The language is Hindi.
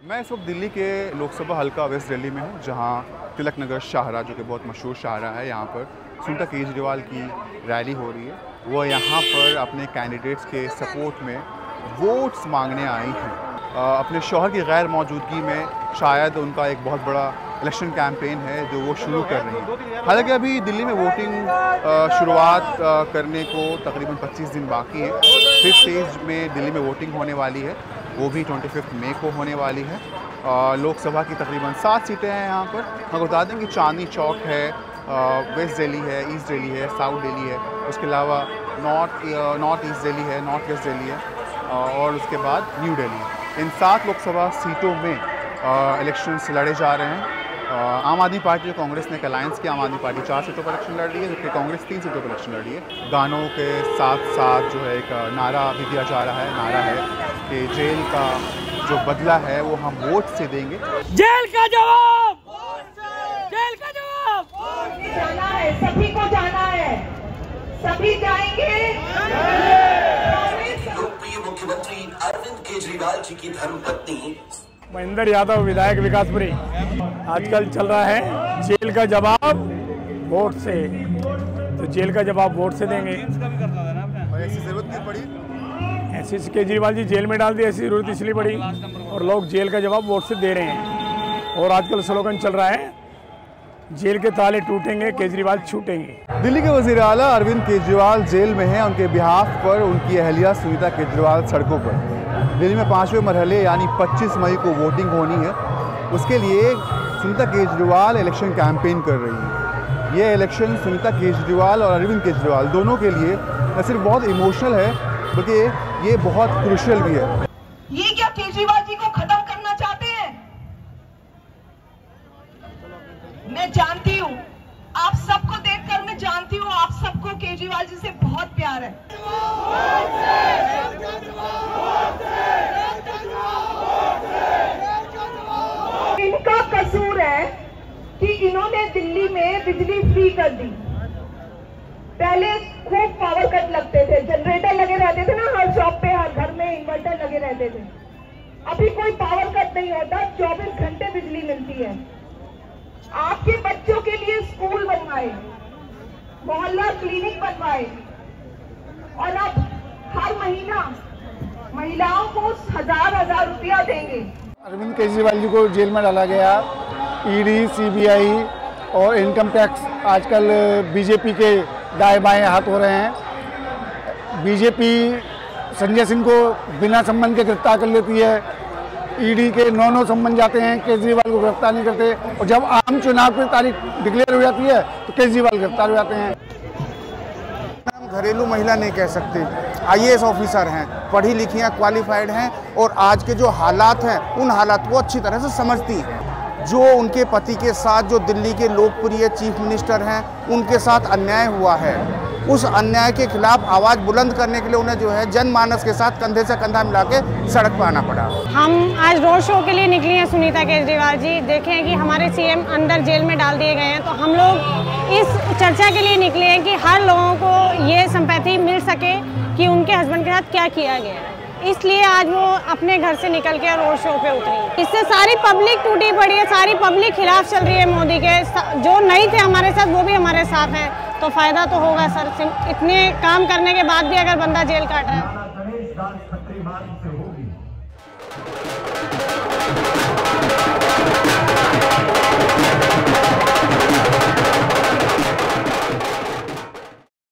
मैं इस वक्त दिल्ली के लोकसभा हल्का वेस्ट दिल्ली में हूँ, जहाँ तिलक नगर शाहरा जो कि बहुत मशहूर शाहरा है, यहाँ पर सुनीता केजरीवाल की रैली हो रही है। वो यहाँ पर अपने कैंडिडेट्स के सपोर्ट में वोट्स मांगने आई हैं। अपने शौहर की गैर मौजूदगी में शायद उनका एक बहुत बड़ा इलेक्शन कैंपेन है जो वो शुरू कर रही है। हालांकि अभी दिल्ली में वोटिंग शुरुआत करने को तकरीबन 25 दिन बाकी है। 5th स्टेज में दिल्ली में वोटिंग होने वाली है, वो भी 25 मई को होने वाली है। लोकसभा की तकरीबन 7 सीटें हैं यहाँ पर। मैं बता दें कि चांदनी चौक है, वेस्ट दिल्ली है, ईस्ट दिल्ली है, साउथ दिल्ली है, उसके अलावा नॉर्थ ईस्ट दिल्ली है, नॉर्थ वेस्ट दिल्ली है और उसके बाद न्यू दिल्ली। इन 7 लोकसभा सीटों में इलेक्शंस लड़े जा रहे हैं। आम आदमी पार्टी और कांग्रेस ने एक अलायंस किया। आम आदमी पार्टी 4 सीटों पर इलेक्शन लड़ रही है, जबकि कांग्रेस 3 सीटों पर इलेक्शन लड़ रही है। गानों के साथ साथ जो है एक नारा भी दिया जा रहा है। नारा है कि जेल का जो बदला है वो हम वोट से देंगे। जेल का जवाब, जेल का जवाब जाना है, सभी को जाना है, सभी जाएंगे। लोकप्रिय मुख्यमंत्री अरविंद केजरीवाल जी की धर्मपत्नी महेंद्र यादव विधायक विकासपुरी, आजकल चल रहा है जेल का जवाब वोट से, तो जेल का जवाब वोट से देंगे। ऐसी जरूरत नहीं पड़ी, ऐसे केजरीवाल जी जेल में डाल दी, ऐसी जरूरत इसलिए पड़ी और लोग जेल का जवाब वोट से दे रहे हैं। और आजकल स्लोगन चल रहा है जेल के ताले टूटेंगे, केजरीवाल छूटेंगे। दिल्ली के वज़ीर आला अरविंद केजरीवाल जेल में हैं। उनके बिहाफ पर उनकी अहलिया सुनीता केजरीवाल सड़कों पर। दिल्ली में 5वें मरहले यानी 25 मई को वोटिंग होनी है। उसके लिए सुनीता केजरीवाल इलेक्शन कैंपेन कर रही है। ये इलेक्शन सुनीता केजरीवाल और अरविंद केजरीवाल दोनों के लिए न सिर्फ बहुत इमोशनल है, बल्कि ये बहुत क्रूशियल भी है। ये क्या केजरीवाल जी को खत्म करना चाहते हैं? मैं जानती हूँ, आप सबको देखकर मैं जानती हूँ, आप सबको केजरीवाल जी से बहुत प्यार है। इनका कसूर है कि इन्होंने दिल्ली में बिजली फ्री कर दी। पहले खूब पावर कट लगते थे, जनरेटर लगे रहते थे ना हर शॉप पे, हर घर में इन्वर्टर लगे रहते थे। अभी कोई पावर कट नहीं होता, 24 घंटे बिजली मिलती है। आपके बच्चों के लिए स्कूल बनवाए, मोहल्ला क्लिनिक बनवाए और अब हर महीना महिलाओं को 1000 रुपया देंगे। अरविंद केजरीवाल जी को जेल में डाला गया। ईडी, सीबीआई और इनकम टैक्स आजकल बीजेपी के दाएं बाएं हाथ हो रहे हैं। बीजेपी संजय सिंह को बिना संबंध के गिरफ्तार कर लेती है। ईडी के 9 संबंध जाते हैं, केजरीवाल को गिरफ्तार नहीं करते। और जब आम चुनाव की तारीख डिक्लेयर हो जाती है तो केजरीवाल गिरफ्तार हो जाते हैं। हम घरेलू महिला नहीं कह सकते, IAS ऑफिसर हैं, पढ़ी लिखी हैं, क्वालिफाइड हैं और आज के जो हालात हैं उन हालात को अच्छी तरह से समझती हैं। जो उनके पति के साथ जो दिल्ली के लोकप्रिय चीफ मिनिस्टर हैं उनके साथ अन्याय हुआ है, उस अन्याय के खिलाफ आवाज़ बुलंद करने के लिए उन्हें जो है जनमानस के साथ कंधे से कंधा मिला के सड़क पर आना पड़ा। हम आज रोड शो के लिए निकली हैं सुनीता केजरीवाल जी। देखें कि हमारे CM अंदर जेल में डाल दिए गए हैं, तो हम लोग इस चर्चा के लिए निकले हैं कि हर लोगों को ये सिंपैथी मिल सके कि उनके हस्बैंड के साथ क्या किया गया है। इसलिए आज वो अपने घर से निकल के रोड शो पे उतरी। इससे सारी पब्लिक टूटी पड़ी है, सारी पब्लिक खिलाफ चल रही है मोदी के। जो नहीं थे हमारे साथ वो भी हमारे साथ हैं, तो फायदा तो होगा सर। इतने काम करने के बाद भी अगर बंदा जेल काट रहा है।